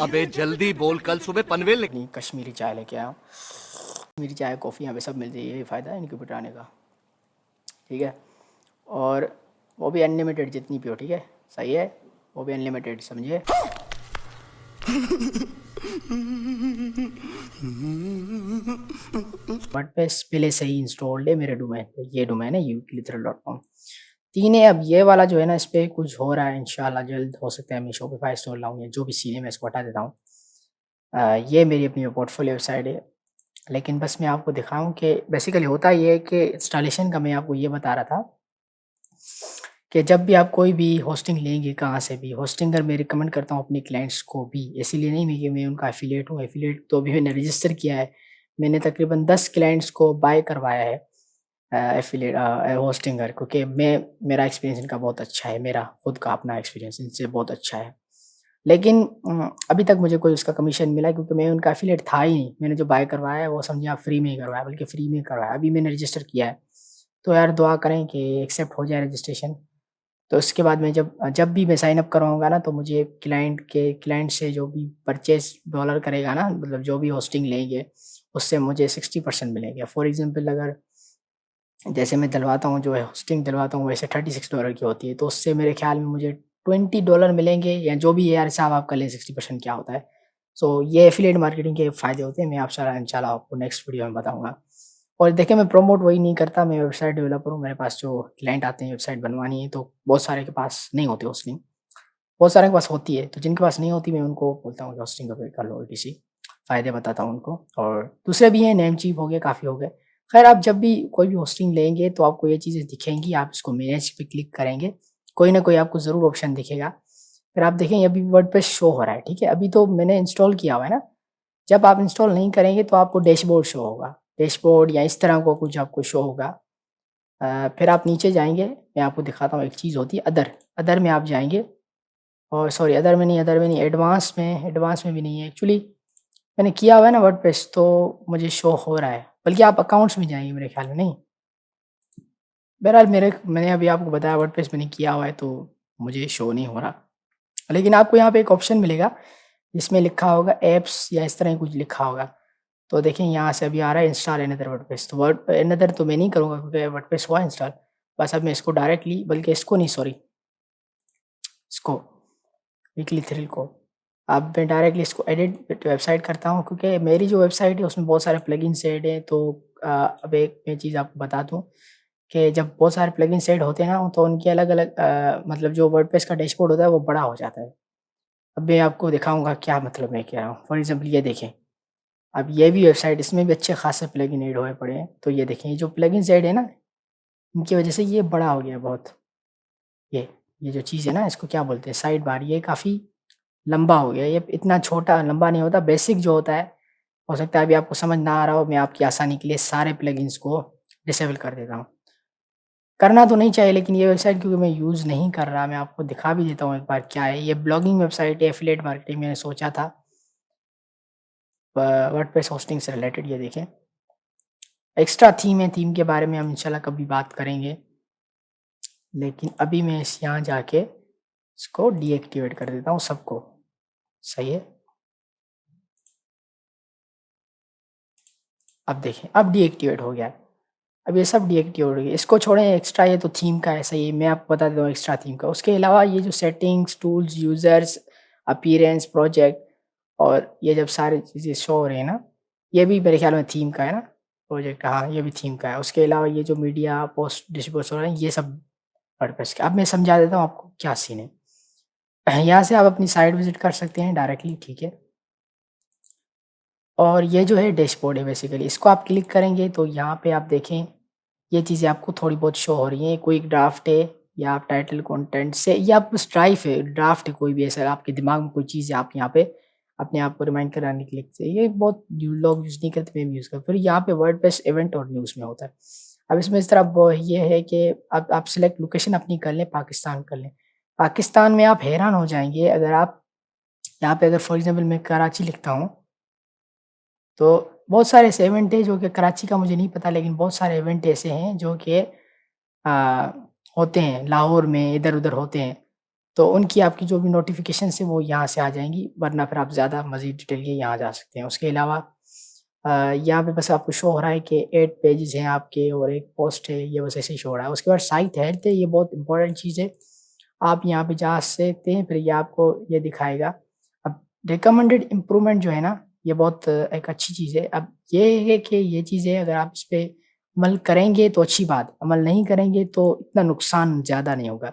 अबे जल्दी बोल, कल सुबह पनवेल अपनी कश्मीरी चाय लेके आओ, कश्मीरी चाय कॉफ़ी यहाँ पे सब मिल जाए, यही फ़ायदा है इनके आने का, ठीक है। और वो भी अनलिमिटेड जितनी पियो, ठीक है, सही है, वो भी अनलिमिटेड, समझिए। वर्डप्रेस पहले से ही इंस्टॉल्ड है मेरे डोमेन पे, ये डोमेन है utilitral.com। तीन है। अब ये वाला जो है ना, इस पर कुछ हो रहा है, इंशाल्लाह जल्द हो सकता है मैं शॉपिफाई स्टोर लाऊँ, या जो भी सीन है मैं इसको हटा देता हूँ। ये मेरी अपनी पोर्टफोलियो वेबसाइट है। लेकिन बस मैं आपको दिखाऊँ कि बेसिकली होता ये है कि इंस्टॉलेशन का मैं आपको ये बता रहा था कि जब भी आप कोई भी होस्टिंग लेंगे, कहाँ से भी होस्टिंगर मैं रिकमेंड करता हूँ अपने क्लाइंट्स को भी, इसीलिए नहीं मैं कि मैं उनका एफिलिएट हूँ। एफिलिएट तो अभी मैंने रजिस्टर किया है, मैंने तकरीबन 10 क्लाइंट्स को बाय करवाया है एफिलिएट होस्टिंगर, क्योंकि मेरा एक्सपीरियंस इनका बहुत अच्छा है, मेरा खुद का अपना एक्सपीरियंस इनसे बहुत अच्छा है। लेकिन अभी तक मुझे कोई उसका कमीशन मिला है, क्योंकि मैं उनका एफिलिएट था ही नहीं। मैंने जो बाय करवाया है वो समझिए आप फ्री में ही करवाया, बल्कि फ्री में करवाया, अभी मैंने रजिस्टर किया है। तो यार दुआ करें कि एक्सेप्ट हो जाए रजिस्ट्रेशन। तो उसके बाद मैं जब जब भी मैं साइन अप करवाऊँगा ना, तो मुझे क्लाइंट से जो भी परचेज़ डॉलर करेगा ना, मतलब जो भी होस्टिंग लेंगे, उससे मुझे 60% मिलेंगे। फॉर एग्ज़ाम्पल, अगर जैसे मैं डलवाता हूँ, जो है होस्टिंग डलवाता हूँ, वैसे $36 की होती है, तो उससे मेरे ख़्याल में मुझे $20 मिलेंगे, या जो भी है यार, हिसाब आप कर लें 60% क्या होता है। सो ये एफ़िलिएट मार्केटिंग के फ़ायदे होते हैं, मैं आप इंशाल्लाह आपको नेक्स्ट वीडियो में बताऊँगा। और देखिए, मैं प्रमोट वही नहीं करता, मैं वेबसाइट डेवलपर हूँ, मेरे पास जो क्लाइंट आते हैं वेबसाइट बनवानी है, तो बहुत सारे के पास नहीं होती होस्टिंग, बहुत सारे के पास होती है, तो जिनके पास नहीं होती मैं उनको बोलता हूँ कि होस्टिंग कर लो ईटीसी, फ़ायदे बताता हूँ उनको। और दूसरे भी हैं, नेमचीफ हो गए, काफ़ी हो गए। ख़ैर, आप जब भी कोई भी होस्टिंग लेंगे तो आपको ये चीज़ें दिखेंगी, आप इसको मैनेज पे क्लिक करेंगे, कोई ना कोई आपको ज़रूर ऑप्शन दिखेगा। फिर आप देखेंगे अभी वर्डप्रेस शो हो रहा है, ठीक है, अभी तो मैंने इंस्टॉल किया हुआ है ना। जब आप इंस्टॉल नहीं करेंगे तो आपको डैशबोर्ड शो होगा, डैशबोर्ड या इस तरह का कुछ आपको शो होगा। फिर आप नीचे जाएँगे, मैं आपको दिखाता हूँ, एक चीज़ होती है अदर, अदर में आप जाएँगे, और सॉरी अदर में नहीं, एडवांस में भी नहीं है एक्चुअली। मैंने किया हुआ है ना वर्डप्रेस, तो मुझे शो हो रहा है, बल्कि आप अकाउंट्स में जाएँगे मेरे ख़्याल में, नहीं। बहरहाल मैंने अभी आपको बताया वर्डप्रेस मैंने किया हुआ है, तो मुझे शो नहीं हो रहा। लेकिन आपको यहाँ पे एक ऑप्शन मिलेगा जिसमें लिखा होगा ऐप्स, या इस तरह ही कुछ लिखा होगा। तो देखें यहाँ से अभी आ रहा है इंस्टॉल एनदर वर्डप्रेस, तो एनदर तो मैं नहीं करूँगा क्योंकि वर्डप्रेस हुआ इंस्टॉल। बस अब मैं इसको डायरेक्टली, बल्कि इसको नहीं, सॉरी, इसको वीकली थ्रिल को, अब मैं डायरेक्टली इसको एडिट वेबसाइट करता हूँ, क्योंकि मेरी जो वेबसाइट है उसमें बहुत सारे प्लगइन्स ऐड हैं। तो अब एक मैं चीज़ आपको बता दूँ कि जब बहुत सारे प्लगइन्स ऐड होते हैं ना, तो उनकी अलग-अलग मतलब जो वर्डप्रेस का डैशबोर्ड होता है वो बड़ा हो जाता है। अब मैं आपको दिखाऊँगा क्या मतलब मैं कह रहा हूँ। फॉर एग्ज़ाम्पल ये देखें, अब ये भी वेबसाइट, इसमें भी अच्छे खासे प्लगइन ऐड हुए पड़े हैं। तो ये देखें, ये जो प्लगइन्स ऐड है ना, इनकी वजह से ये बड़ा हो गया बहुत। ये जो चीज़ है ना, इसको क्या बोलते हैं, साइड बार, ये काफ़ी लंबा हो गया। ये इतना छोटा लंबा नहीं होता, बेसिक जो होता है, हो सकता है अभी आपको समझ ना आ रहा हो, मैं आपकी आसानी के लिए सारे प्लगइन्स को डिसेबल कर देता हूँ। करना तो नहीं चाहिए, लेकिन ये वेबसाइट क्योंकि मैं यूज़ नहीं कर रहा, मैं आपको दिखा भी देता हूँ एक बार क्या है। ये ब्लॉगिंग वेबसाइट है, एफिलिएट मार्केटिंग मैंने सोचा था वर्डप्रेस होस्टिंग से रिलेटेड। ये देखें, एक्स्ट्रा थीम है, थीम के बारे में हम इंशाल्लाह कभी बात करेंगे, लेकिन अभी मैं इस यहाँ जाके इसको डीएक्टिवेट कर देता हूँ सबको। सही है, अब देखें, अब डीएक्टिवेट हो गया है। अब ये सब डीएक्टिवेट हो गया, इसको छोड़ें। एक्स्ट्रा ये तो थीम का है, सही है, मैं आपको बता देता हूँ एक्स्ट्रा थीम का। उसके अलावा ये जो settings, tools, users, appearance, project, और ये जब सारी चीज़ें शो हो रही हैं ना, ये भी मेरे ख्याल में थीम का है ना, प्रोजेक्ट, हाँ ये भी थीम का है। उसके अलावा ये जो मीडिया पोस्ट डैशबोर्ड्स हो रहे हैं, ये सब वर्डप्रेस के। अब मैं समझा देता हूँ आपको क्या सीन है। यहाँ से आप अपनी साइट विजिट कर सकते हैं डायरेक्टली, ठीक है। और ये जो है डैशबोर्ड है बेसिकली, इसको आप क्लिक करेंगे तो यहाँ पे आप देखें ये चीज़ें आपको थोड़ी बहुत शो हो रही हैं। कोई एक ड्राफ्ट है, या आप टाइटल कंटेंट से, या आप बस ड्राइव है, ड्राफ्ट है, कोई भी ऐसा आपके दिमाग में कोई चीज़ है, आप यहाँ पे अपने आप को रिमाइंड कराने के लिए लिखते हैं। ये बहुत लोग यूज़ नहीं करते, मैं भी यूज़ करता हूँ। फिर यहाँ पे वर्डप्रेस इवेंट और न्यूज़ में होता है। अब इसमें इस तरह ये है कि आप सिलेक्ट लोकेशन अपनी कर लें, पाकिस्तान कर लें। पाकिस्तान में आप हैरान हो जाएँगे, अगर आप यहाँ पे, अगर फॉर एग्ज़ाम्पल मैं कराची लिखता हूँ, तो बहुत सारे ऐसे इवेंट हैं जो कि कराची का मुझे नहीं पता, लेकिन बहुत सारे इवेंट ऐसे हैं जो कि अ, होते हैं लाहौर में, इधर-उधर होते हैं। तो उनकी आपकी जो भी नोटिफ़िकेशंस है वो यहाँ से आ जाएँगी, वरना फिर आप ज़्यादा मज़ीद डिटेल के यहाँ जा सकते हैं। उसके अलावा यहाँ पे बस आपको शो हो रहा है कि 8 पेजेज़ हैं आपके और 1 पोस्ट है, ये बस ऐसे ही शो हो रहा है। उसके बाद साइट हेल्थ है, ये बहुत इम्पोर्टेंट चीज़ है। आप यहाँ पे जा सकते हैं, फिर ये आपको ये दिखाएगा। अब रिकमेंडेड इम्प्रूवमेंट जो है ना, ये बहुत एक अच्छी चीज़ है। अब ये है कि ये चीज़ें अगर आप इस पे अमल करेंगे तो अच्छी बात, अमल नहीं करेंगे तो इतना नुकसान ज़्यादा नहीं होगा।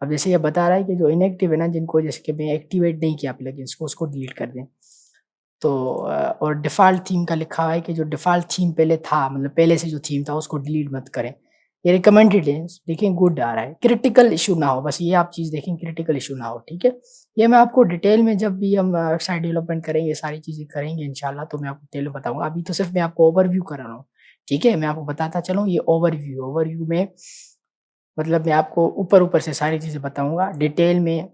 अब जैसे ये बता रहा है कि जो इनएक्टिव है ना, जिनको जैसे कि मैं एक्टिवेट नहीं किया प्लगइन्स को, उसको डिलीट कर दें। तो और डिफ़ॉल्ट थीम का लिखा हुआ है कि जो डिफ़ॉल्ट थीम पहले था, मतलब पहले से जो थीम था उसको डिलीट मत करें। ये रिकमेंडेड है, देखें गुड आ रहा है, क्रिटिकल इश्यू ना हो, बस ये आप चीज़ देखें, क्रिटिकल इश्यू ना हो, ठीक है? ये मैं आपको डिटेल में जब भी हम वेबसाइट डेवलपमेंट करेंगे, सारी चीज़ें करेंगे इंशाल्लाह, तो मैं आपको डिटेल में बताऊँगा। अभी तो सिर्फ़ मैं आपको ओवरव्यू कर रहा हूँ, ठीक है? मैं आपको बताता चलूँ, ये ओवरव्यू में मतलब मैं आपको ऊपर-ऊपर से सारी चीज़ें बताऊँगा, डिटेल में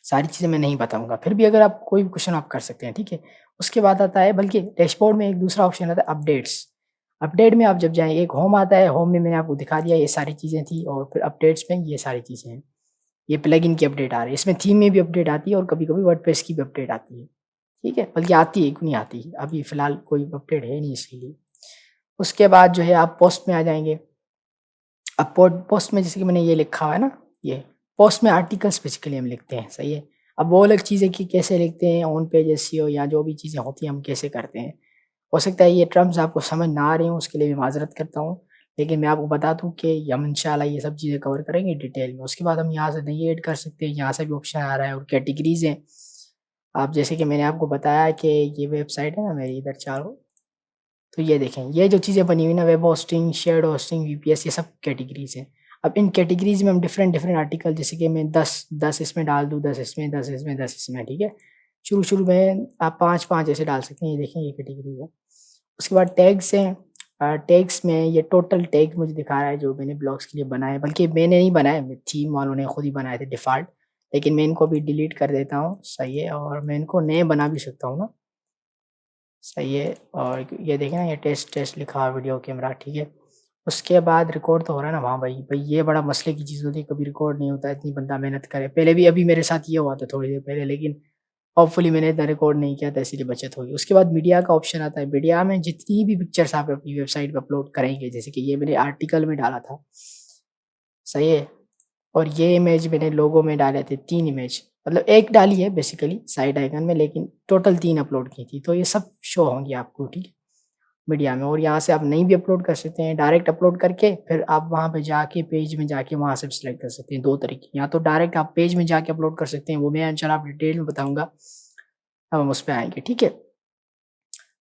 सारी चीज़ें मैं नहीं बताऊँगा। फिर भी अगर आप कोई भी क्वेश्चन आप कर सकते हैं, ठीक है? उसके बाद आता है, बल्कि डैशबोर्ड में एक दूसरा ऑप्शन आता है अपडेट्स। अपडेट में आप जब जाएँ, एक होम आता है, होम में मैंने आपको दिखा दिया ये सारी चीज़ें थी, और फिर अपडेट्स में ये सारी चीज़ें हैं। ये प्लगइन की अपडेट आ रही है, इसमें थीम में भी अपडेट आती है और कभी-कभी वर्डप्रेस की भी अपडेट आती है, ठीक है? बल्कि आती है, क्यों नहीं आती? अभी फ़िलहाल कोई अपडेट है नहीं इसके लिए। उसके बाद जो है आप पोस्ट में आ जाएँगे। अब पोस्ट में जैसे कि मैंने ये लिखा हुआ है ना, ये पोस्ट में आर्टिकल्स बेसिकली हम लिखते हैं, सही है। अब वो अलग चीज़ है कि कैसे लिखते हैं, ऑन पेज एसईओ या जो भी चीज़ें होती हैं हम कैसे करते हैं। हो सकता है ये टर्म्स आपको समझ ना आ रही हों, उसके लिए मैं माज़रत करता हूँ। लेकिन मैं आपको बता दूँ कि हम इंशाल्लाह ये सब चीज़ें कवर करेंगे डिटेल में। उसके बाद हम यहाँ से नई ऐड कर सकते हैं, यहाँ से भी ऑप्शन आ रहा है, और कैटेगरीज़ हैं। आप जैसे कि मैंने आपको बताया कि ये वेबसाइट है ना मेरी, इधर चारों, तो ये देखें, ये जो चीज़ें बनी हुई ना, web hosting, shared hosting, VPS, ये सब कैटेगरीज़ हैं। अब इन कैटेगरीज़ में हम डिफरेंट आर्टिकल, जैसे कि मैं 10 इसमें डाल दूँ, 10 इसमें, 10 इसमें, 10 इसमें, ठीक है? शुरू-शुरू में आप 5-5 ऐसे डाल सकते हैं, ये देखें ये कैटेगरीज़ है। उसके बाद टैग्स हैं। टैग्स में ये टोटल टैग मुझे दिखा रहा है जो मैंने ब्लॉग्स के लिए बनाए, बल्कि मैंने नहीं बनाए, थीम वालों ने खुद ही बनाए थे डिफ़ॉल्ट। लेकिन मैं इनको अभी डिलीट कर देता हूँ, सही है, और मैं इनको नए बना भी सकता हूँ ना। सही है, और ये देखिए ना, ये टेस्ट टेस्ट लिखा हुआ है वीडियो कैमरा, ठीक है। उसके बाद रिकॉर्ड तो हो रहा है ना, हाँ भाई ये बड़ा मसले की चीज़ होती है, कभी रिकॉर्ड नहीं होता है, इतनी बंदा मेहनत करे। पहले भी अभी मेरे साथ ये हुआ था थोड़ी देर पहले, लेकिन होपफुली मैंने इतना रिकॉर्ड नहीं किया था, इसीलिए बचत होगी। उसके बाद मीडिया का ऑप्शन आता है। मीडिया में जितनी भी पिक्चर्स आप अपनी वेबसाइट पे अपलोड करेंगे, जैसे कि ये मैंने आर्टिकल में डाला था, सही है, और ये इमेज मैंने लोगो में डाले थे, 3 इमेज, मतलब 1 डाली है बेसिकली साइड आइकन में, लेकिन टोटल 3 अपलोड की थी। तो ये सब शो होंगी आपको, ठीक है, मीडिया में। और यहाँ से आप नहीं भी अपलोड कर सकते हैं, डायरेक्ट अपलोड करके फिर आप वहाँ पे जाके पेज में जाके वहाँ से भी सिलेक्ट कर सकते हैं। 2 तरीके, या तो डायरेक्ट आप पेज में जाके अपलोड कर सकते हैं, वो मैं इंशाल्लाह आप डिटेल में बताऊँगा, अब हम उस पे आएँगे, ठीक है।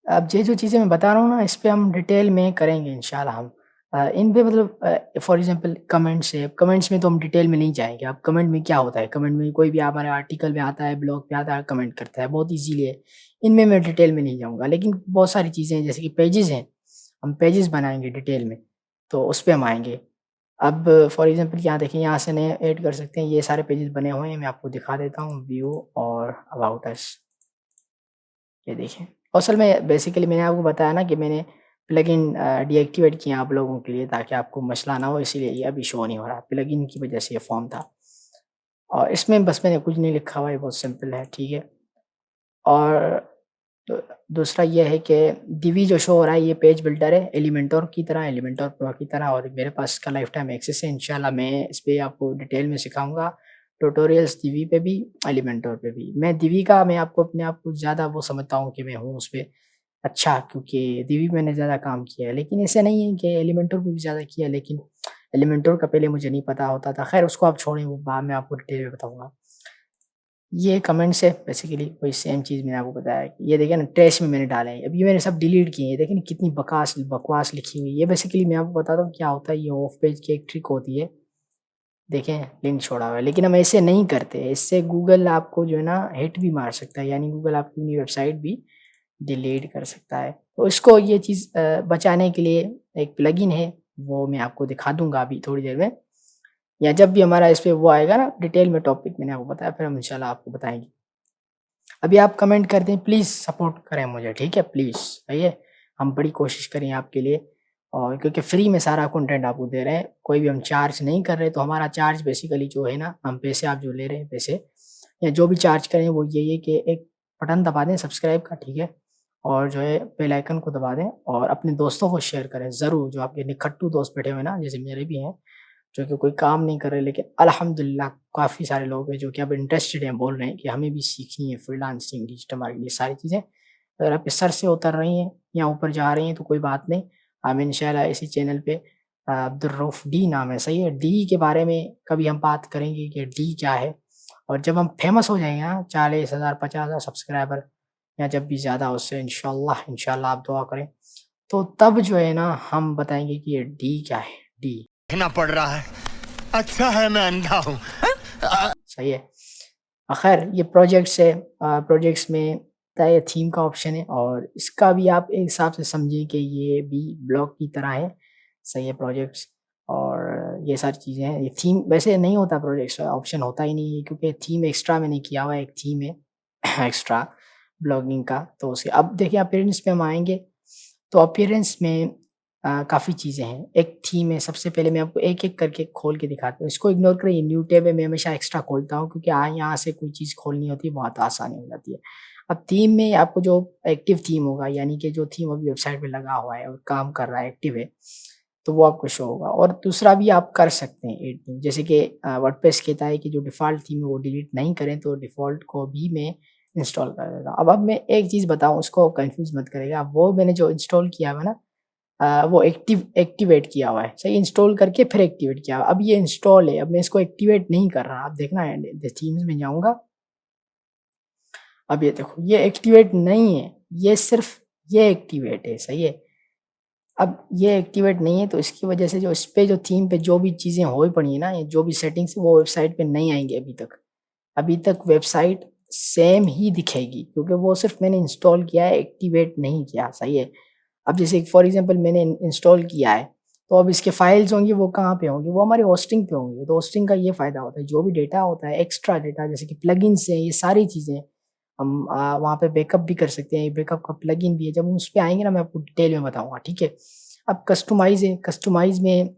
अब ये जो चीज़ें मैं बता रहा हूँ ना, इस पे हम डिटेल में करेंगे इंशाल्लाह हम। इन पे मतलब फॉर एग्जांपल कमेंट्स है, कमेंट्स में तो हम डिटेल में नहीं जाएँगे। अब कमेंट में क्या होता है, कमेंट में कोई भी हमारे आर्टिकल में आता है, ब्लॉग पे आता है, कमेंट करता है, बहुत ईज़िली है। इनमें मैं डिटेल में नहीं जाऊँगा, लेकिन बहुत सारी चीज़ें हैं जैसे कि पेजेज़ हैं, हम पेजेज़ बनाएँगे डिटेल में, तो उस पे हम आएँगे। अब फॉर एग्जांपल यहाँ देखिए, यहाँ से नए ऐड कर सकते हैं, ये सारे पेजेज़ बने हुए हैं, मैं आपको दिखा देता हूँ, व्यू और अबाउट अस। ये देखिए, असल में बेसिकली मैंने आपको बताया ना कि मैंने प्लगइन डीएक्टिवेट किया आप लोगों के लिए ताकि आपको मसला ना हो, इसीलिए ये अभी शो नहीं हो रहा। प्लगइन की वजह से ये फॉर्म था और इसमें बस मैंने कुछ नहीं लिखा हुआ है, बहुत सिंपल है, ठीक है? और दू दूसरा ये है कि दिवी जो शो हो रहा है ये पेज बिल्डर है एलिमेंटोर की तरह, एलिमेंटोर प्रो की तरह, और मेरे पास इसका लाइफ टाइम एक्सेस है। इंशाल्लाह मैं इस पे आपको डिटेल में सिखाऊँगा, ट्यूटोरियल्स दिवी पे भी, एलिमेंटोर पे भी। मैं दिवी का मैं आपको अपने आप को ज़्यादा वो समझता हूँ कि मैं हूँ उस पे अच्छा, क्योंकि दिवी पे मैंने ज़्यादा काम किया है। लेकिन ऐसा नहीं है कि एलिमेंटोर पे भी ज़्यादा किया है, लेकिन एलिमेंटोर का पहले मुझे नहीं पता होता था। ख़ैर उसको आप छोड़ें, वो बाद में आपको डिटेल में बताऊँगा। ये कमेंट्स है बेसिकली वही सेम चीज़ मैंने आपको बताया कि ये देखिए ना, ट्रैश में मैंने डाले हैं। अब ये मैंने सब डिलीट किए हैं। देखिए ना कितनी बकवास लिखी हुई है। ये बेसिकली मैं आपको बताता हूँ क्या होता है, ये ऑफ पेज की एक ट्रिक होती है। देखें, लिंक छोड़ा हुआ है, लेकिन हम ऐसे नहीं करते। इससे गूगल आपको जो है ना हिट भी मार सकता है, यानी गूगल आपकी पूरी वेबसाइट भी डिलीट कर सकता है। तो इसको ये चीज़ बचाने के लिए एक प्लगइन है, वो मैं आपको दिखा दूँगा अभी थोड़ी देर में, या जब भी हमारा इस पे वो आएगा ना डिटेल में टॉपिक मैंने आपको बताया, फिर हम इंशाल्लाह आपको बताएँगे। अभी आप कमेंट कर दें, प्लीज़ सपोर्ट करें मुझे, ठीक है? प्लीज़, सही है? हम बड़ी कोशिश करें आपके लिए, और क्योंकि फ्री में सारा कंटेंट आपको दे रहे हैं, कोई भी हम चार्ज नहीं कर रहे, तो हमारा चार्ज बेसिकली जो है ना, हम पैसे आप जो ले रहे हैं पैसे, या जो भी चार्ज करें वो यही है कि एक बटन दबा दें सब्सक्राइब का, ठीक है? और जो है बेल आइकन को दबा दें और अपने दोस्तों को शेयर करें ज़रूर, जो आपके निकट्टू दोस्त बैठे हुए हैं ना, जैसे मेरे भी हैं, जो कि कोई काम नहीं कर रहे, लेकिन अल्हम्दुलिल्लाह काफ़ी सारे लोग हैं जो कि अब इंटरेस्टेड हैं, बोल रहे हैं कि हमें भी सीखनी है फ्रीलांसिंग, डिजिटल मार्केटिंग, ये सारी चीज़ें। अगर आपके सर से उतर रही हैं या ऊपर जा रही हैं तो कोई बात नहीं, हम इंशाल्लाह इसी चैनल पे अब्दुर्रऊफ़ डी नाम है, सही है? डी के बारे में कभी हम बात करेंगे कि डी क्या है, और जब हम फेमस हो जाएँगे ना, 40,000 50,000 सब्सक्राइबर, या जब भी ज़्यादा उससे इंशाल्लाह आप दुआ करें, तो तब जो है ना हम बताएँगे कि ये डी क्या है, डी। देखना पड़ रहा है। अच्छा है मैं अंधा हूँ। सही है। ख़ैर ये प्रोजेक्ट्स है, प्रोजेक्ट्स में क्या है, थीम का ऑप्शन है, और इसका भी आप एक हिसाब से समझिए कि ये भी ब्लॉग की तरह है, सही है प्रोजेक्ट्स, और ये सारी चीज़ें हैं। ये थीम वैसे नहीं होता, प्रोजेक्ट्स ऑप्शन होता ही नहीं है, क्योंकि थीम एक्स्ट्रा मैंने किया हुआ है, एक थीम है एक्स्ट्रा ब्लॉगिंग का, तो उसे अब देखिए अपीयरेंस पे हम आएँगे, तो अपीयरेंस में काफ़ी चीज़ें हैं। एक थीम है, सबसे पहले मैं आपको एक-एक करके खोल के दिखाता हूँ। इसको इग्नोर करिए, न्यू टैब है, मैं हमेशा एक्स्ट्रा खोलता हूँ क्योंकि यहाँ से कोई चीज़ खोलनी होती है, बहुत आसानी हो जाती है। अब थीम में आपको जो एक्टिव थीम होगा, यानी कि जो थीम अभी वेबसाइट पे लगा हुआ है और काम कर रहा है, एक्टिव है, तो वो आपको शो होगा, और दूसरा भी आप कर सकते हैं एड थीम, जैसे कि वर्डप्रेस कहता है कि जो डिफ़ॉल्ट थीम है वो डिलीट नहीं करें, तो डिफ़ॉल्ट को भी मैं इंस्टॉल कर देता हूँ। अब मैं एक चीज़ बताऊँ, उसको कन्फ्यूज़ मत करिएगा, वो मैंने जो इंस्टॉल किया हुआ है ना, वो एक्टिवेट किया हुआ है, सही, इंस्टॉल करके फिर एक्टिवेट किया हुआ है। अब ये इंस्टॉल है, अब मैं इसको एक्टिवेट नहीं कर रहा, आप देखना है, थीम्स में जाऊँगा, अब ये देखो ये एक्टिवेट नहीं है, ये सिर्फ़ ये एक्टिवेट है, सही है। अब ये एक्टिवेट नहीं है, तो इसकी वजह से जो इस पे जो थीम पे जो भी चीज़ें हो पड़ी हैं ना, ये जो भी सेटिंग्स वो वेबसाइट पे नहीं आएँगी अभी तक। अभी तक वेबसाइट सेम ही दिखेगी, क्योंकि वो सिर्फ़ मैंने इंस्टॉल किया है, एक्टिवेट नहीं किया, सही है। अब जैसे फॉर एग्ज़ाम्पल मैंने इंस्टॉल किया है, तो अब इसके फाइल्स होंगी, वो कहाँ पे होंगी? वो हमारी होस्टिंग पे होंगी। तो होस्टिंग का ये फ़ायदा होता है, जो भी डेटा होता है, एक्स्ट्रा डेटा जैसे कि प्लगइन्स हैं, ये सारी चीज़ें हम वहाँ पे बैकअप भी कर सकते हैं, बैकअप का प्लगइन भी है। जब हम उस पे आएँगे ना, मैं आपको डिटेल में बताऊँगा, ठीक है? अब कस्टमाइज़ है, कस्टमाइज़ में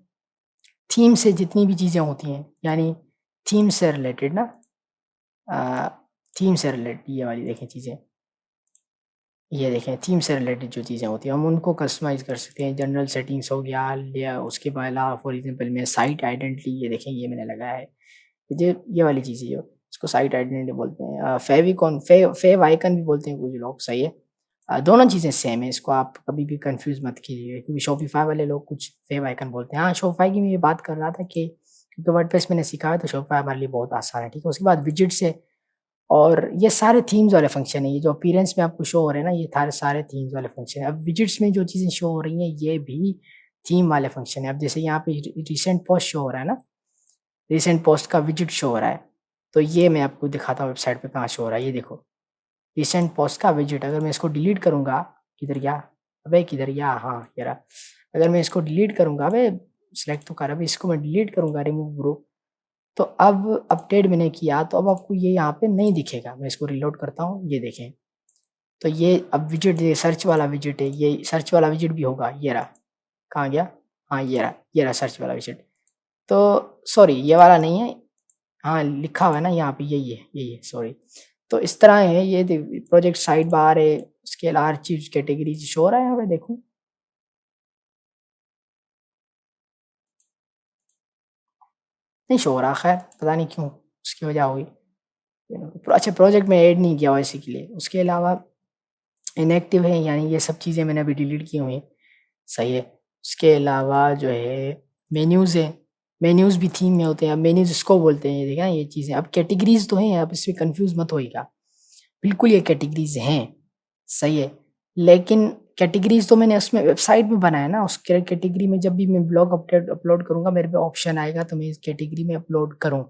थीम से जितनी भी चीज़ें होती हैं, यानी थीम से रिलेटेड ना, अ, थीम से रिलेटेड ये वाली देखें चीज़ें, ये देखें थीम से रिलेटेड जो चीज़ें होती हैं, हम उनको कस्टमाइज़ कर सकते हैं। जनरल सेटिंग्स हो गया, या उसके अलावा फॉर एग्ज़ाम्पल मैं साइट आइडेंटिटी, ये देखें ये मैंने लगाया है। ये वाली चीज़ है जो, इसको साइट आइडेंटिटी बोलते हैं। फेविकॉन फेव आइकन भी बोलते हैं कुछ लोग, सही है। दोनों चीज़ें सेम है, इसको आप कभी भी कन्फ्यूज़ मत कीजिए, क्योंकि शॉपिफ़ाई वाले लोग कुछ फेव आइकन बोलते हैं। हाँ, शॉपिफ़ाई की मैं ये बात कर रहा था कि क्योंकि वर्डप्रेस मैंने सीखा है, तो शॉपिफ़ाई हमारे लिए बहुत आसान है, ठीक है। उसके बाद विजेट्स है, और ये सारे थीम्स वाले फंक्शन है, ये जो अपीयरेंस में आपको शो हो रहे हैं ना, ये थारे सारे थीम्स वाले फंक्शन है। अब विजेट्स में जो चीज़ें शो हो रही हैं, ये भी थीम वाले फंक्शन है। अब जैसे यहाँ पे रिसेंट पोस्ट शो हो रहा है ना, रिसेंट पोस्ट का विजिट शो हो रहा है, तो ये मैं आपको दिखाता हूँ वेबसाइट पे कहाँ शो हो रहा है। ये देखो रिसेंट पोस्ट का विजिट, अगर मैं इसको डिलीट करूँगा, किधर गया, अबे किधर गया, हाँ ये रहा। अगर मैं इसको डिलीट करूँगा, अबे सिलेक्ट तो कर, अभी इसको मैं डिलीट करूँगा, रिमूव ग्रुप, तो अब अपडेट मैंने किया तो अब आपको ये यहाँ पे नहीं दिखेगा। मैं इसको रिलोड करता हूँ, ये देखें, तो ये अब विजिट, ये सर्च वाला विजिट है, ये सर्च वाला विजिट भी होगा, ये रहा, कहाँ गया, हाँ ये रहा सर्च वाला विजिट। तो सॉरी ये वाला नहीं है, हाँ लिखा हुआ है ना यहाँ पे, यही है सॉरी। तो इस तरह है ये प्रोजेक्ट साइड बार है, उसके अलावा हर चीज कैटेगरीज शो हो रहा है यहाँ पे, देखो नहीं शो हो रहा, खैर पता नहीं क्यों, उसकी वजह होगी। अच्छा प्रोजेक्ट में ऐड नहीं किया हुआ इसी के लिए। उसके अलावा इनएक्टिव है, यानी ये सब चीज़ें मैंने अभी डिलीट की हुई हैं, सही है। उसके अलावा जो है मेन्यूज़ है, मेन्यूज़ भी थीम में होते हैं। अब मेन्यूज़ इसको बोलते हैं, ये देखा ये चीज़ें। अब कैटेगरीज तो हैं, अब इसमें कंफ्यूज मत होइएगा, बिल्कुल ये कैटेगरीज हैं, सही है। लेकिन कैटेगरीज तो मैंने उसमें वेबसाइट में बनाया ना, उस कैटेगरी में जब भी मैं ब्लॉग अपलोड करूँगा, मेरे पे ऑप्शन आएगा तो मैं इस कैटेगरी में अपलोड करूँ,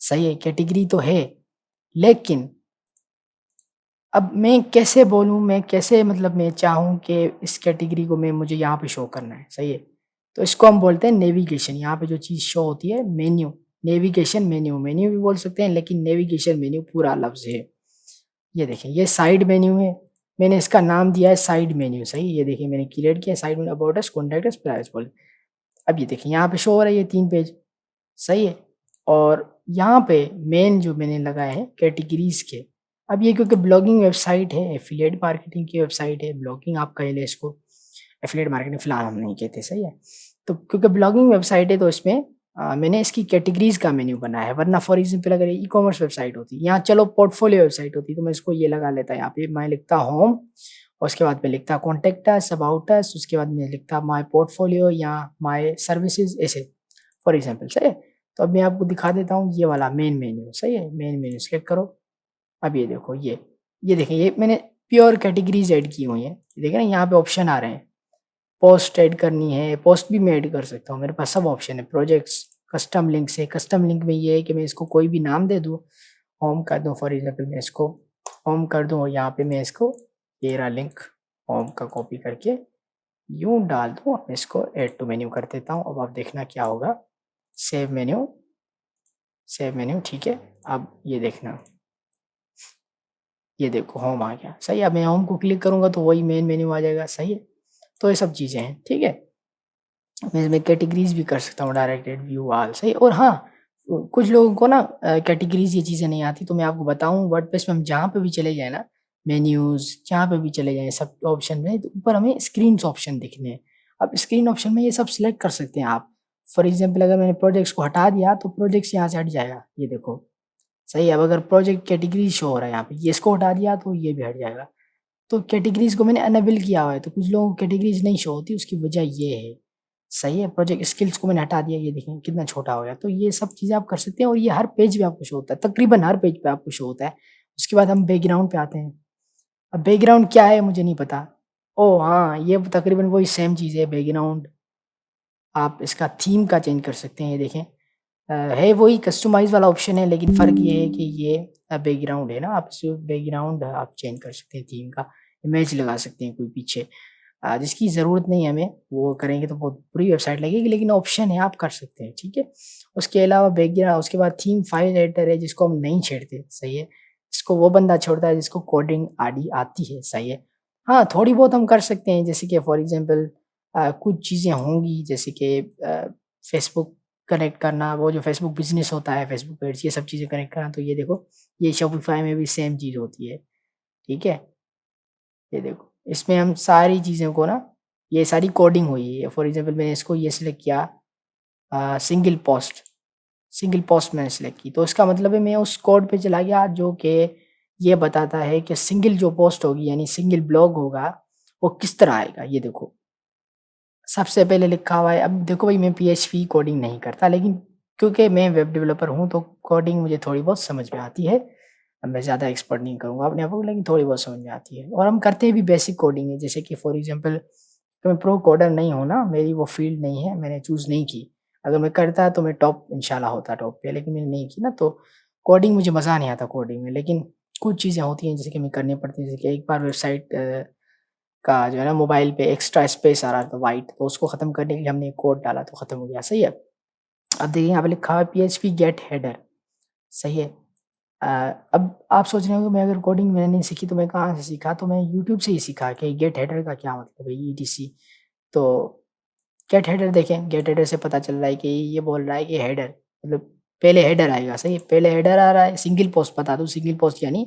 सही है। कैटेगरी तो है, लेकिन अब मैं कैसे बोलूँ, मैं कैसे मतलब मैं चाहूँ कि इस कैटेगरी को मैं मुझे यहाँ पे शो करना है, सही है। तो इसको हम बोलते हैं नेविगेशन। यहाँ पे जो चीज़ शो होती है मेन्यू, नेविगेशन मेन्यू, मेन्यू भी बोल सकते हैं, लेकिन नेविगेशन मेन्यू पूरा लफ्ज़ है। ये देखिए ये साइड मेन्यू है, मैंने इसका नाम दिया है साइड मेन्यू, सही। ये देखिए मैंने क्रिएट किया side menu, about us, contact us, price बोल। अब ये देखिए यहाँ पे शो हो रहा है ये 3 पेज, सही है। और यहाँ पे मेन जो मैंने लगाया है कैटेगरीज के, अब ये क्योंकि ब्लॉगिंग वेबसाइट है, एफिलिएट मार्केटिंग की वेबसाइट है, ब्लॉगिंग आप कह ले इसको, एफिलिएट मार्केटिंग फिलहाल हम नहीं कहते, सही है। तो क्योंकि ब्लॉगिंग वेबसाइट है तो इसमें मैंने इसकी कैटेगरीज का मेन्यू बनाया है, वरना फॉर एग्जाम्पल अगर ई कॉमर्स वेबसाइट होती, यहाँ चलो पोर्टफोलियो वेबसाइट होती, तो मैं इसको ये लगा लेता, यहाँ पे मैं लिखता होम, और उसके बाद मैं लिखता कॉन्टेक्ट अस, अबाउट अस, उसके बाद मैं लिखता माय पोर्टफोलियो या माय सर्विसेज, ऐसे फॉर एग्जाम्पल, सही है। तो अब मैं आपको दिखा देता हूँ ये वाला मेन मेन्यू, सही है। मेन मेन्यू सेलेक्ट करो, अब ये देखो ये देखें, ये मैंने प्योर कैटेगरीज ऐड की हुई हैं, देखें ना यहाँ पे ऑप्शन आ रहे हैं। पोस्ट ऐड करनी है, पोस्ट भी मैं ऐड कर सकता हूँ, मेरे पास सब ऑप्शन है। प्रोजेक्ट्स, कस्टम लिंक से, कस्टम लिंक में ये है कि मैं इसको कोई भी नाम दे दूँ, होम कर दूँ फॉर एग्जाम्पल, मैं इसको होम कर दूँ, और यहाँ पे मैं इसको ये रहा लिंक होम का कॉपी करके यूँ डाल दूँ, इसको ऐड टू मेन्यू कर देता हूँ। अब आप देखना क्या होगा, सेव मेन्यू, सेव मेन्यू, ठीक है। अब ये देखना, ये देखो होम आ गया, सही है। अब मैं होम को क्लिक करूँगा तो वही मेन मेन्यू आ जाएगा, सही है। तो ये सब चीज़ें हैं, ठीक है। मैं इसमें कैटेगरीज भी कर सकता हूँ, डायरेक्टेड व्यू ऑल, सही। और हाँ कुछ लोगों को ना कैटेगरीज ये चीज़ें नहीं आती, तो मैं आपको बताऊँ वर्डप्रेस में हम जहाँ पे भी चले जाए ना, मेन्यूज़ जहाँ पे भी चले जाएँ सब ऑप्शन में, तो ऊपर हमें स्क्रीन्स ऑप्शन दिखने हैं। अब स्क्रीन ऑप्शन में ये सब सिलेक्ट कर सकते हैं आप। फॉर एग्जाम्पल अगर मैंने प्रोजेक्ट्स को हटा दिया तो प्रोजेक्ट्स यहाँ से हट जाएगा, ये देखो, सही है। अब अगर प्रोजेक्ट कैटेगरी शो हो रहा है यहाँ पे, ये इसको हटा दिया तो ये भी हट जाएगा। तो कैटेगरीज को मैंने अनेबल किया हुआ है, तो कुछ लोगों को कैटेगरीज नहीं शो होती, उसकी वजह ये है, सही है। प्रोजेक्ट स्किल्स को मैंने हटा दिया, ये देखें कितना छोटा हो गया। तो ये सब चीज़ें आप कर सकते हैं, और ये हर पेज पे आपको शो होता है, तकरीबन हर पेज पे आपको शो होता है। उसके बाद हम बैकग्राउंड पे आते हैं। अब बैकग्राउंड क्या है मुझे नहीं पता, ओ हाँ ये तकरीबन वही सेम चीज़ है बैकग्राउंड। आप इसका थीम का चेंज कर सकते हैं, ये देखें है वही कस्टमाइज़ वाला ऑप्शन है, लेकिन फ़र्क ये है कि ये बैकग्राउंड है ना, आप इस बैकग्राउंड आप चेंज कर सकते हैं, थीम का इमेज लगा सकते हैं कोई पीछे, जिसकी ज़रूरत नहीं है हमें, वो करेंगे तो बहुत बुरी वेबसाइट लगेगी, लेकिन ऑप्शन है आप कर सकते हैं, ठीक है। उसके अलावा बैकग्राउंड, उसके बाद थीम फाइल एडिटर है जिसको हम नहीं छेड़ते, सही है। इसको वो बंदा छोड़ता है जिसको कोडिंग आदि आती है, सही है। हाँ थोड़ी बहुत हम कर सकते हैं, जैसे कि फॉर एग्जांपल कुछ चीज़ें होंगी, जैसे कि फेसबुक कनेक्ट करना, वो जो फेसबुक बिजनेस होता है, फेसबुक पेज, ये सब चीज़ें कनेक्ट करना। तो ये देखो ये शॉपिफाई में भी सेम चीज़ होती है, ठीक है। ये देखो इसमें हम सारी चीज़ों को ना, ये सारी कोडिंग हुई है। फॉर एग्जांपल मैंने इसको ये सिलेक्ट किया, सिंगल पोस्ट, सिंगल पोस्ट मैंने सिलेक्ट की, तो इसका मतलब है मैं उस कोड पे चला गया जो कि ये बताता है कि सिंगल जो पोस्ट होगी, यानी सिंगल ब्लॉग होगा, वो किस तरह आएगा। ये देखो सबसे पहले लिखा हुआ है। अब देखो भाई मैं पीएचपी कोडिंग नहीं करता, लेकिन क्योंकि मैं वेब डेवलपर हूँ तो कोडिंग मुझे थोड़ी बहुत समझ में आती है। अब मैं ज़्यादा एक्सपर्ट नहीं करूँगा अपने आप को, लेकिन थोड़ी बहुत समझ में आती है। और हम करते हैं भी बेसिक कोडिंग है, जैसे कि फॉर एग्जांपल कि मैं प्रो कोडर नहीं हूँ ना, मेरी वो फ़ील्ड नहीं है, मैंने चूज़ नहीं की। अगर मैं करता तो मैं टॉप इंशाल्लाह होता टॉप पे, लेकिन मैंने नहीं की ना, तो कोडिंग मुझे मज़ा नहीं आता कोडिंग में। लेकिन कुछ चीज़ें होती हैं जैसे कि हमें करनी पड़ती है, जैसे कि एक बार वेबसाइट का जो है ना मोबाइल पे एक्स्ट्रा स्पेस आ रहा था व्हाइट, तो उसको ख़त्म करने के लिए हमने एक कोड डाला तो ख़त्म हो गया, सही है। अब देखिए यहाँ पे लिखा है पीएचपी गेट हेडर, सही है। अ, अब आप सोच रहे हो कि मैं अगर कोडिंग मैंने नहीं सीखी तो मैं कहाँ से सीखा? तो मैं यूट्यूब से ही सीखा कि गेट हेडर का क्या मतलब है, ईटीसी। तो गेट हेडर देखें, गेट हेडर से पता चल रहा है कि ये बोल रहा है कि हेडर मतलब पहले हेडर आएगा, सही है। पहले हेडर आ रहा है, सिंगल पोस्ट बता दूँ, सिंगल पोस्ट यानी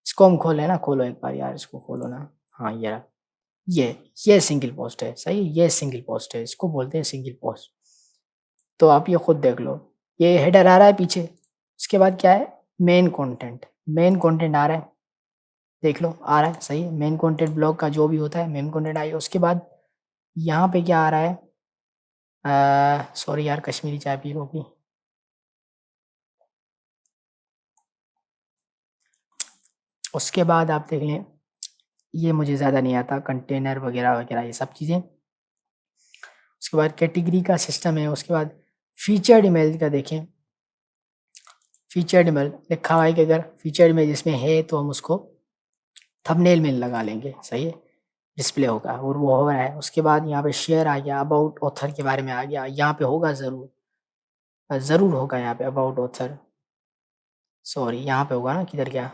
इसको हम खोलें ना, खोलो एक बार यार, इसको खोलो ना। हाँ, ये रहा। ये ये सिंगल पोस्ट है, सही है, ये सिंगल पोस्ट है, इसको बोलते हैं सिंगल पोस्ट। तो आप ये खुद देख लो, ये हेडर आ रहा है पीछे, उसके बाद क्या है, मेन कंटेंट, मेन कंटेंट आ रहा है, देख लो आ रहा है, सही है। मेन कंटेंट ब्लॉग का जो भी होता है मेन कंटेंट आइए, उसके बाद यहाँ पे क्या आ रहा है, सॉरी यार कश्मीरी चाय पी होगी। उसके बाद आप देख लें, ये मुझे ज़्यादा नहीं आता, कंटेनर वगैरह वगैरह ये सब चीज़ें। उसके बाद कैटेगरी का सिस्टम है, उसके बाद फीचर्ड इमेज का देखें, फीचर्ड इमेज लिखा हुआ है कि अगर फीचर्ड इमेज इसमें है तो हम उसको थंबनेल में लगा लेंगे, सही है, डिस्प्ले होगा और वो हो रहा है। उसके बाद यहाँ पे शेयर आ गया, अबाउट ऑथर के बारे में आ गया, यहाँ पे होगा ज़रूर, ज़रूर होगा यहाँ पे अबाउट ऑथर, सॉरी यहाँ पे होगा ना, किधर गया,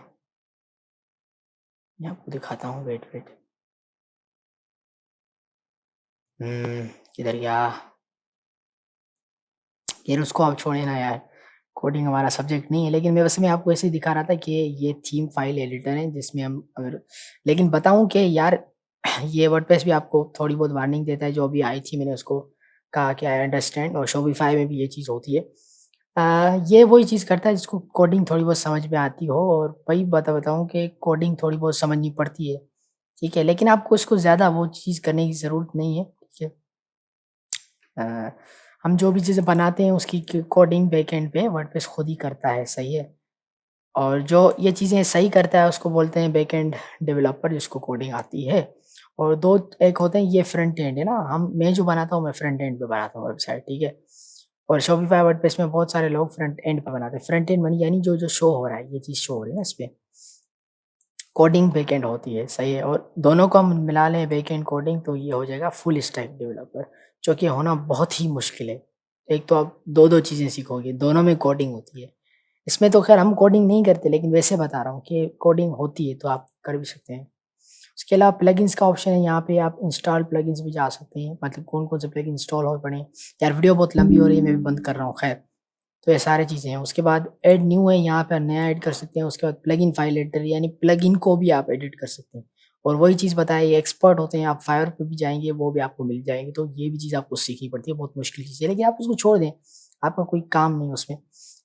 मैं आपको दिखाता हूँ, वेट वेट, किधर गया यार, उसको आप छोड़े ना यार, कोडिंग हमारा सब्जेक्ट नहीं है। लेकिन मैं आपको ऐसे ही दिखा रहा था कि ये थीम फाइल एडिटर है जिसमें हम अगर, लेकिन बताऊँ कि यार ये वर्डप्रेस भी आपको थोड़ी बहुत वार्निंग देता है, जो अभी आई थी मैंने उसको कहा कि आई अंडरस्टैंड, और शॉपिफाई में भी ये चीज़ होती है। ये वही चीज़ करता है जिसको कोडिंग थोड़ी बहुत समझ में आती हो, और वही बताऊँ कि कोडिंग थोड़ी बहुत समझनी पड़ती है, ठीक है, लेकिन आपको इसको ज़्यादा वो चीज़ करने की ज़रूरत नहीं है, ठीक है। अ, हम जो भी चीज़ें बनाते हैं उसकी कोडिंग बैकएंड पे वर्डप्रेस खुद ही करता है, सही है। और जो ये चीज़ें सही करता है उसको बोलते हैं बैकएंड डेवलपर, जिसको कोडिंग आती है। और दो एक होते हैं, ये फ्रंट एंड है ना, मैं जो बनाता हूँ मैं फ्रंट एंड पे बनाता हूँ वेबसाइट, ठीक है। और शॉपिफाई वर्डप्रेस में बहुत सारे लोग फ्रंट एंड पे बनाते हैं। फ्रंट एंड यानी जो शो हो रहा है, ये चीज़ शो हो रही है ना इस पे, कोडिंग बैकएंड होती है, सही है। और दोनों को हम मिला लें बैकएंड कोडिंग तो ये हो जाएगा फुल स्टैक डेवलपर, जो कि होना बहुत ही मुश्किल है। एक तो आप 2-2 चीज़ें सीखोगे, दोनों में कोडिंग होती है। इसमें तो ख़ैर हम कोडिंग नहीं करते, लेकिन वैसे बता रहा हूँ कि कोडिंग होती है तो आप कर भी सकते हैं। उसके अलावा प्लगइन्स का ऑप्शन है, यहाँ पे आप इंस्टॉल प्लगइन्स भी जा सकते हैं, मतलब कौन-कौन से प्लगइन इंस्टॉल हो पड़े। यार वीडियो बहुत लंबी हो रही है, मैं भी बंद कर रहा हूँ, खैर। तो ये सारी चीज़ें हैं। उसके बाद ऐड न्यू है, यहाँ पे नया ऐड कर सकते हैं। उसके बाद प्लगइन फाइल एडिटर, यानी प्लगइन को भी आप एडिट कर सकते हैं। और वही चीज़ बताया, ये एक्सपर्ट होते हैं, आप फाइवर पे भी जाएँगे वो भी आपको मिल जाएँगे। तो ये भी चीज़ आपको सीखनी पड़ती है, बहुत मुश्किल चीज़ है, लेकिन आप उसको छोड़ दें, आपका कोई काम नहीं है उसमें।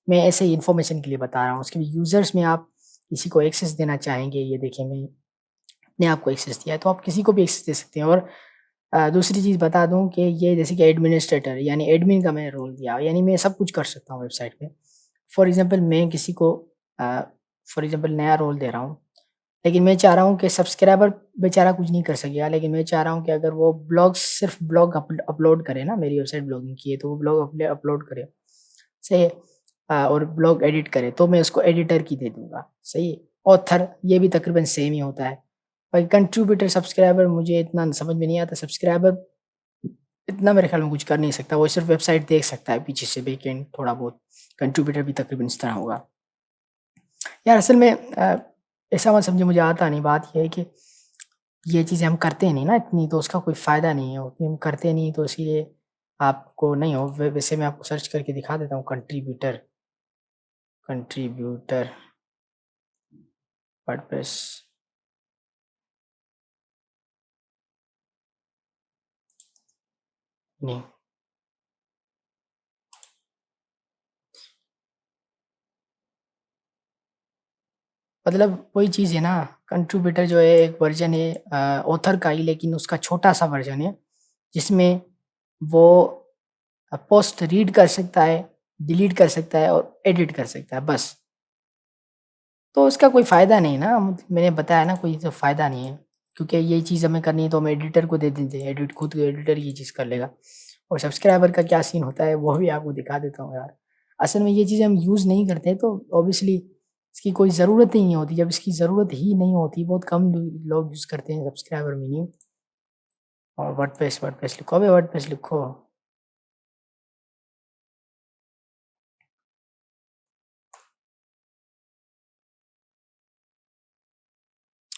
मैं ऐसे ही इन्फॉर्मेशन के लिए बता रहा हूँ। उसके बाद यूज़र्स में आप किसी को एक्सेस देना चाहेंगे, ये देखिए मैंने आपको एक्सेस दिया है, तो आप किसी को भी एक्सेस दे सकते हैं। और दूसरी चीज़ बता दूँ कि ये जैसे कि एडमिनिस्ट्रेटर यानी एडमिन का मैंने रोल दिया, यानी मैं सब कुछ कर सकता हूँ वेबसाइट पे। फॉर एग्ज़ाम्पल मैं किसी को अ, फॉर एग्ज़ाम्पल नया रोल दे रहा हूँ, लेकिन मैं चाह रहा हूँ कि सब्सक्राइबर बेचारा कुछ नहीं कर सकेगा, लेकिन मैं चाह रहा हूँ कि अगर वो सिर्फ़ ब्लॉग अपलोड करे ना, मेरी वेबसाइट ब्लॉगिंग की है तो वो ब्लॉग अपलोड करे, सही है। और ब्लॉग एडिट करे तो मैं उसको एडिटर की दे दूँगा, सही है। ऑथर ये भी तकरीबन सेम ही होता है। और कंट्रीब्यूटर सब्सक्राइबर मुझे इतना समझ में नहीं आता, सब्सक्राइबर इतना मेरे ख़्याल में कुछ कर नहीं सकता, वो सिर्फ़ वेबसाइट देख सकता है पीछे से बैकएंड थोड़ा बहुत। कंट्रीब्यूटर भी तकरीबन इस तरह होगा। यार असल में ऐसा मत समझिए मुझे आता नहीं, बात ये है कि ये चीज़ें हम करते नहीं ना इतनी, तो उसका कोई फ़ायदा नहीं है, उतनी हम करते नहीं तो इसीलिए आपको नहीं हो। वैसे मैं आपको सर्च करके दिखा देता हूँ, कंट्रीब्यूटर, कंट्रीब्यूटर वर्डप्रेस। नहीं, मतलब वही चीज़ है ना, कंट्रीब्यूटर जो है एक वर्ज़न है ऑथर का ही, लेकिन उसका छोटा-सा वर्ज़न है, जिसमें वो पोस्ट रीड कर सकता है, डिलीट कर सकता है और एडिट कर सकता है, बस। तो उसका कोई फ़ायदा नहीं है ना, मैंने बताया ना, कोई तो फ़ायदा नहीं है। क्योंकि ये चीज़ हमें करनी है तो हम एडिटर को दे देते हैं, एडिट खुद एडिटर ये चीज़ कर लेगा। और सब्सक्राइबर का क्या सीन होता है वो भी आपको दिखा देता हूँ यार। असल में ये चीज़ें हम यूज़ नहीं करते तो ऑब्वियसली इसकी कोई ज़रूरत ही नहीं होती। जब इसकी ज़रूरत ही नहीं होती, बहुत कम लोग यूज़ करते हैं सब्सक्राइबर मीनिंग। और वर्डप्रेस लिखो, अबे वर्डप्रेस लिखो।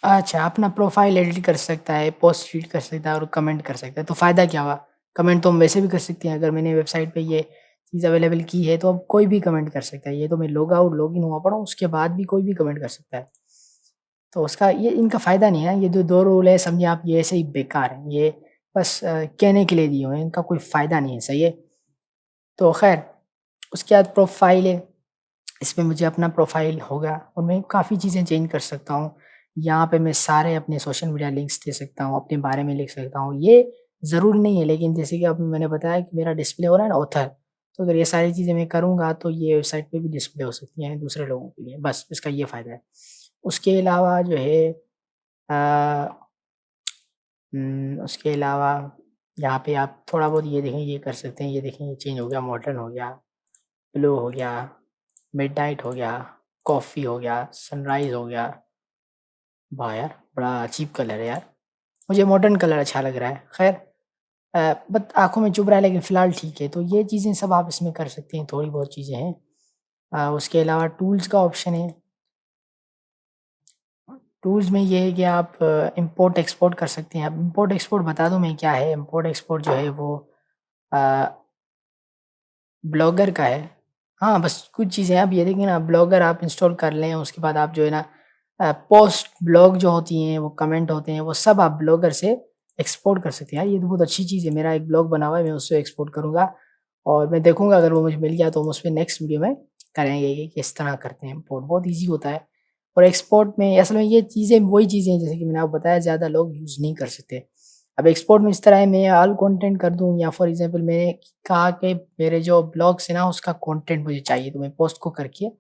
अच्छा, अपना प्रोफ़ाइल एडिट कर सकता है, पोस्ट एडिट कर सकता है और कमेंट कर सकता है, तो फ़ायदा क्या हुआ? कमेंट तो हम वैसे भी कर सकते हैं, अगर मैंने वेबसाइट पे ये चीज़ अवेलेबल की है, तो अब कोई भी कमेंट कर सकता है। ये तो मैं लॉग आउट, लॉगिन हुआ पड़ा हूँ, उसके बाद भी कोई भी कमेंट कर सकता है। तो उसका ये इनका फ़ायदा नहीं है, ये जो 2 रूल है समझिए आप ये ऐसे ही बेकार हैं, ये बस कहने के लिए दिए हुए हैं, इनका कोई फ़ायदा नहीं है, सही है? तो ख़ैर, उसके बाद प्रोफ़ाइल है। इसमें मुझे अपना प्रोफ़ाइल होगा और मैं काफ़ी चीज़ें चेंज कर सकता हूँ। यहाँ पे मैं सारे अपने सोशल मीडिया लिंक्स दे सकता हूँ, अपने बारे में लिख सकता हूँ। ये ज़रूरी नहीं है, लेकिन जैसे कि अभी मैंने बताया कि मेरा डिस्प्ले हो रहा है ना ऑथर, तो अगर ये सारी चीज़ें मैं करूँगा तो ये वेबसाइट पे भी डिस्प्ले हो सकती हैं दूसरे लोगों के लिए, बस इसका ये फ़ायदा है। उसके अलावा जो है अ, उसके अलावा यहाँ पे आप थोड़ा बहुत ये देखें, ये कर सकते हैं, ये देखें ये चेंज हो गया, मॉडर्न हो गया, ब्लू हो गया, मिडनाइट हो गया, कॉफ़ी हो गया, सनराइज़ हो गया। वाह यार! बड़ा अजीब कलर है यार। मुझे मॉडर्न कलर अच्छा लग रहा है। ख़ैर बट आँखों में चुभ रहा है लेकिन फ़िलहाल ठीक है। तो ये चीज़ें सब आप इसमें कर सकते हैं, थोड़ी बहुत चीज़ें हैं। उसके अलावा टूल्स का ऑप्शन है। टूल्स में ये है कि आप इम्पोर्ट एक्सपोर्ट कर सकते हैं। अब इम्पोर्ट एक्सपोर्ट बता दूँ मैं क्या है? इम्पोर्ट एक्सपोर्ट जो है वो अ, ब्लॉगर का है। हाँ, बस कुछ चीज़ें आप ये देखिए ना, ब्लॉगर आप इंस्टॉल कर लें, उसके बाद आप जो है ना पोस्ट ब्लॉग जो होती हैं, वो कमेंट होते हैं, वो सब आप ब्लॉगर से एक्सपोर्ट कर सकते हैं। यार ये तो बहुत अच्छी चीज़ है। मेरा एक ब्लॉग बना हुआ है, मैं उससे एक्सपोर्ट करूँगा और मैं देखूँगा अगर वो मुझे मिल गया तो हम उसपे नेक्स्ट वीडियो में करेंगे कि किस तरह करते हैं इम्पोर्ट। बहुत ईज़ी होता है और एक्सपोर्ट में असल में ये चीज़ें वही चीज़ें हैं जैसे कि मैंने आपको बताया, ज़्यादा लोग यूज़ नहीं कर सकते। अब एक्सपोर्ट में इस तरह है, मैं ऑल कंटेंट कर दूँ या फॉर एग्ज़ाम्पल मैंने कहा कि मेरे जो ब्लॉग्स है ना उसका कंटेंट मुझे चाहिए, तो मैं पोस्ट को करके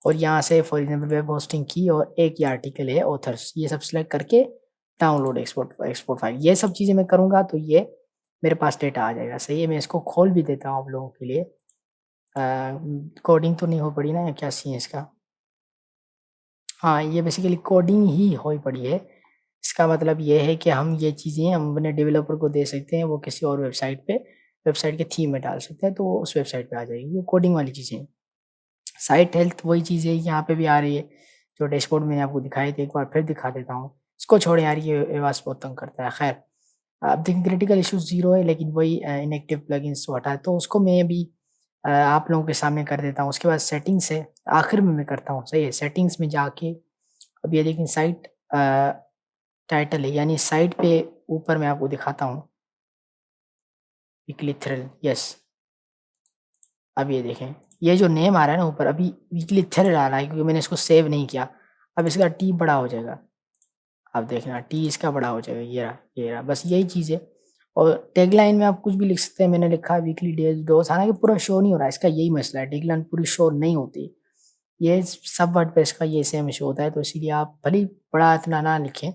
और यहाँ से फॉर एग्ज़ाम्पल वेब होस्टिंग की और एक ये आर्टिकल है ऑथर्स, ये सब सिलेक्ट करके डाउनलोड एक्सपोर्ट एक्सपोर्ट फाइल, ये सब चीज़ें मैं करूँगा तो ये मेरे पास डेटा आ जाएगा। सही है, मैं इसको खोल भी देता हूँ आप लोगों के लिए। कोडिंग तो नहीं हो पड़ी ना, या क्या सीन है इसका? हाँ, ये बेसिकली कोडिंग ही हो पड़ी है। इसका मतलब ये है कि हम ये चीज़ें हम अपने डेवलपर को दे सकते हैं, वो किसी और वेबसाइट पे वेबसाइट के थीम में डाल सकते हैं, तो वो उस वेबसाइट पे आ जाएगी। ये कोडिंग वाली चीज़ें हैं। साइट हेल्थ वही चीज़ है, यहाँ पे भी आ रही है, जो डैशबोर्ड मैंने आपको दिखाए थे, एक बार फिर दिखा देता हूँ। इसको छोड़ें यार, ये एवाज़ बहुत तंग करता है। ख़ैर, अब देखिए क्रिटिकल इश्यूज़ 0 है, लेकिन वही इनएक्टिव प्लगइन्स जो हटा है, तो उसको मैं अभी आप लोगों के सामने कर देता हूँ। उसके बाद सेटिंग्स है, आखिर में मैं करता हूँ, सही है? सेटिंग्स में जाके अब ये देखिए साइट टाइटल है, यानी साइट पे ऊपर मैं आपको दिखाता हूँ, वीकली थ्रिल, यस। अब ये देखें, ये जो नेम आ रहा है ना ऊपर, अभी वीकली थ्रिल आ रहा है क्योंकि मैंने इसको सेव नहीं किया। अब इसका टी बड़ा हो जाएगा, आप देखना टी इसका बड़ा हो जाएगा, ये रहा, बस यही चीज़ है। और टैगलाइन में आप कुछ भी लिख सकते हैं, मैंने लिखा है वीकली डेज़ डोज़, हालाँकि पूरा शो नहीं हो रहा है, इसका यही मसला है, टैगलाइन पूरी शो नहीं होती। ये सब वर्डप्रेस का ये सेम इश्यू होता है, तो इसीलिए आप भले ही बड़ा इतना ना लिखें।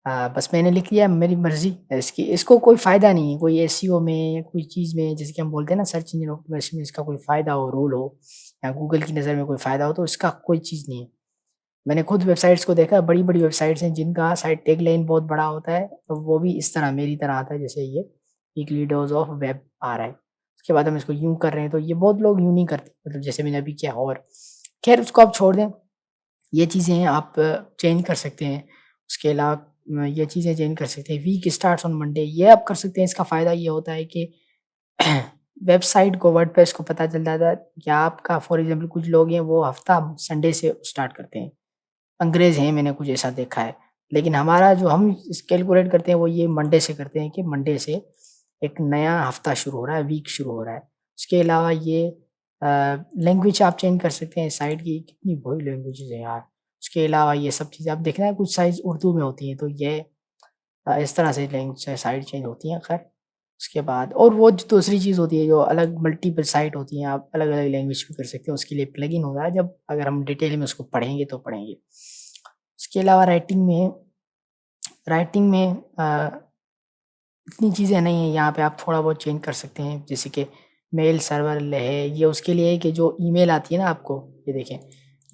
बस मैंने लिख लिया, मेरी मर्ज़ी है इसकी, इसको कोई फ़ायदा नहीं है, कोई एसईओ में या कोई चीज़ में जैसे कि हम बोलते हैं ना सर्च इंजन ऑप्टिमाइज़ेशन में इसका कोई फ़ायदा हो, रोल हो या गूगल की नज़र में कोई फ़ायदा हो, तो इसका कोई चीज़ नहीं है। मैंने खुद वेबसाइट्स को देखा है, बड़ी-बड़ी वेबसाइट्स हैं जिनका साइट टैगलाइन बहुत बड़ा होता है, तो वो भी इस तरह मेरी तरह आता है जैसे ये वीकली डोज़ ऑफ वेब आ रहा है। उसके बाद हम इसको यूँ कर रहे हैं, तो ये बहुत लोग यूँ नहीं करते, मतलब जैसे मैंने अभी किया और ख़ैर उसको आप छोड़ दें। ये चीज़ें आप चेंज कर सकते हैं। उसके अलावा ये चीज़ें चेंज कर सकते हैं। वीक स्टार्ट्स ऑन मंडे, ये आप कर सकते हैं। इसका फ़ायदा ये होता है कि वेबसाइट को, वर्डप्रेस को पता चल जाता है कि आपका फॉर एग्ज़ाम्पल कुछ लोग हैं वो हफ़्ता संडे से स्टार्ट करते हैं। अंग्रेज़ हैं, मैंने कुछ ऐसा देखा है। लेकिन हमारा जो हम कैलकुलेट करते हैं वो ये मंडे से करते हैं कि मंडे से एक नया हफ़्ता शुरू हो रहा है, वीक शुरू हो रहा है। उसके अलावा ये अ, लैंग्वेज आप चेंज कर सकते हैं साइट की, कितनी बड़ी लैंग्वेजेज़ हैं यार। उसके अलावा ये सब चीज़ें आप देखना है कुछ साइट्स उर्दू में होती हैं, तो ये इस तरह से लैंग्वेज साइट चेंज होती हैं खैर। उसके बाद और वो जो दूसरी चीज़ होती है जो अलग मल्टीपल साइट होती हैं, आप अलग-अलग लैंग्वेज में कर सकते हो, उसके लिए प्लगइन होता है, जब अगर हम डिटेल में उसको पढ़ेंगे तो पढ़ेंगे। उसके अलावा राइटिंग में राइटिंग में इतनी चीज़ें नहीं हैं, यहाँ पे आप थोड़ा बहुत चेंज कर सकते हैं, जैसे कि मेल सर्वर है, ये उसके लिए है कि जो ईमेल आती है ना आपको, ये देखें,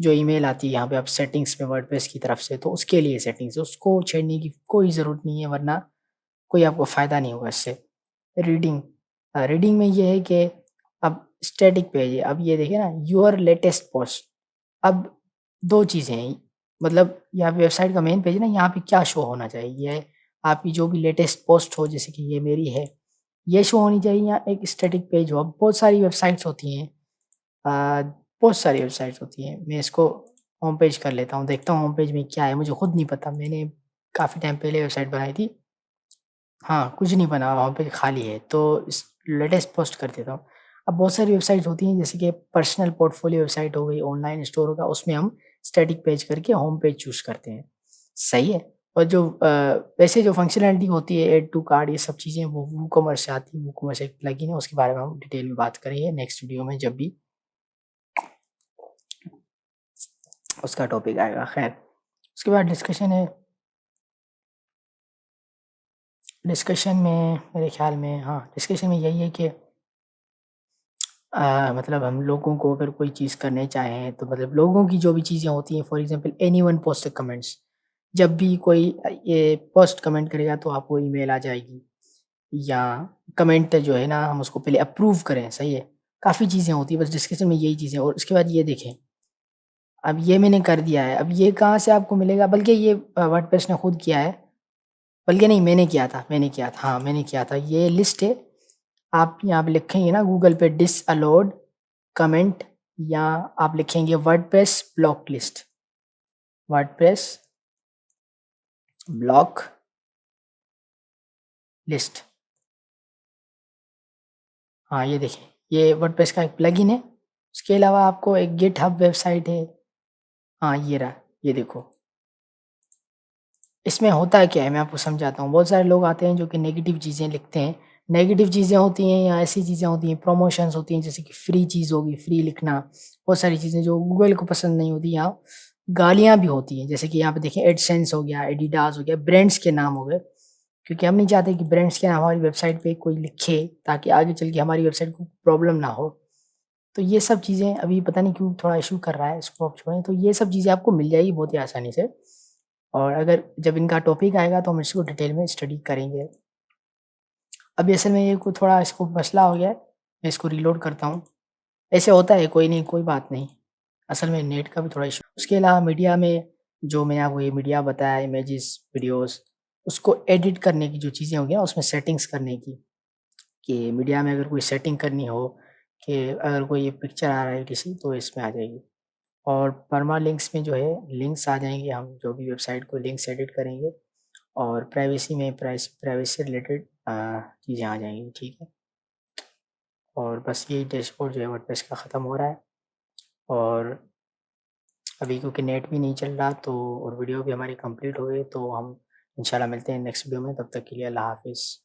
जो ईमेल आती है यहाँ पे आप सेटिंग्स में वर्डप्रेस की तरफ से, तो उसके लिए सेटिंग्स है, उसको छेड़ने की कोई ज़रूरत नहीं है, वरना कोई आपको फ़ायदा नहीं होगा इससे। रीडिंग रीडिंग में ये है कि अब स्टैटिक पेज है, अब ये देखिए ना, योर लेटेस्ट पोस्ट, अब 2 चीज़ें हैं, मतलब यहाँ पे वेबसाइट का मेन पेज है ना, यहाँ पे क्या शो होना चाहिए, ये आपकी जो भी लेटेस्ट पोस्ट हो, जैसे कि ये मेरी है, ये शो होनी चाहिए, या एक स्टैटिक पेज हो। अब बहुत सारी वेबसाइट्स होती हैं, बहुत सारी वेबसाइट्स होती हैं, मैं इसको होम पेज कर लेता हूँ, देखता हूँ होम पेज में क्या है, मुझे खुद नहीं पता, मैंने काफ़ी टाइम पहले वेबसाइट बनाई थी। हाँ, कुछ नहीं बना, वहाँ पे खाली है, तो इस लेटेस्ट पोस्ट कर देता हूँ। अब बहुत सारी वेबसाइट्स होती हैं, जैसे कि पर्सनल पोर्टफोलियो वेबसाइट हो गई, ऑनलाइन स्टोर होगा, उसमें हम स्टैटिक पेज करके होम पेज चूज़ करते हैं, सही है। और जो वैसे जो फंक्शनैलिटी होती है, ऐड टू कार्ट, ये सब चीज़ें वो वूकॉमर्स से आती है, वूकॉमर्स एक प्लगइन है, उसके बारे में हम डिटेल में बात करेंगे नेक्स्ट वीडियो में, जब भी उसका टॉपिक आएगा। खैर, उसके बाद डिस्कशन में मेरे ख़्याल में, हाँ, डिस्कशन में यही है कि मतलब हम लोगों को अगर कोई चीज़ करने चाहें, तो मतलब लोगों की जो भी चीज़ें होती हैं, for example anyone post comments, जब भी कोई ये पोस्ट कमेंट करेगा तो आपको ईमेल आ जाएगी, या कमेंट जो है ना हम उसको पहले अप्रूव करें, सही है। काफ़ी चीज़ें होती हैं, बस डिस्कशन में यही चीज़ें, और उसके बाद ये देखें, अब ये मैंने कर दिया है, अब ये कहाँ से आपको मिलेगा, बल्कि ये वर्डप्रेस ने खुद किया है, बल्कि नहीं, मैंने किया था, हाँ, मैंने किया था, ये लिस्ट है। आप यहाँ पे लिखेंगे ना गूगल पे डिसअलाउड कमेंट, या आप लिखेंगे WordPress block list, WordPress block list, हाँ, ये देखिए, ये वर्डप्रेस का एक प्लगइन है। उसके अलावा आपको एक गिटहब वेबसाइट है, हाँ, ये रहा, ये देखो। इसमें होता क्या है, मैं आपको समझाता हूँ। बहुत सारे लोग आते हैं जो कि नेगेटिव चीज़ें लिखते हैं। नेगेटिव चीज़ें होती हैं या ऐसी चीज़ें होती हैं, प्रमोशंस होती हैं, जैसे कि फ्री चीज़ होगी, फ्री लिखना, बहुत सारी चीज़ें जो गूगल को पसंद नहीं होती। यहाँ गालियाँ भी होती हैं, जैसे कि यहाँ पे देखिए, एडसेंस हो गया, एडिडास हो गया, ब्रांड्स के नाम हो गए, क्योंकि हम नहीं चाहते कि ब्रांड्स के नाम हमारी वेबसाइट पे कोई लिखे, ताकि आगे चल के हमारी वेबसाइट को प्रॉब्लम ना हो। तो ये सब चीज़ें अभी पता नहीं क्यों थोड़ा इश्यू कर रहा है, इसको आप छोड़ें। तो ये सब चीज़ें आपको मिल जाएगी बहुत ही आसानी से, और अगर जब इनका टॉपिक आएगा तो हम इसको डिटेल में स्टडी करेंगे। अभी असल में ये को थोड़ा इसको मसला हो गया है, मैं इसको रीलोड करता हूँ। ऐसे होता है, कोई नहीं, कोई बात नहीं। असल में नेट का भी थोड़ा इशू। उसके अलावा मीडिया में, जो मैंने आपको ये मीडिया बताया, इमेजेस, वीडियोज़, उसको एडिट करने की जो चीज़ें हो गई ना, उसमें सेटिंग्स करने की, कि मीडिया में अगर कोई सेटिंग करनी हो, कि अगर कोई पिक्चर आ रहा है किसी, तो इसमें आ जाएगी। और परमालिंक्स में जो है लिंक्स आ जाएँगे, हम जो भी वेबसाइट को लिंक्स एडिट करेंगे, और प्राइवेसी में प्राइवेसी रिलेटेड चीज़ें आ जाएँगी, ठीक है। और बस यही डैशबोर्ड जो है वर्डप्रेस का ख़त्म हो रहा है, और अभी क्योंकि नेट भी नहीं चल रहा, तो और वीडियो भी हमारी कंप्लीट हो गई, तो हम इंशाल्लाह मिलते हैं नेक्स्ट वीडियो में। तब तक के लिए अल्लाह हाफ़िज़।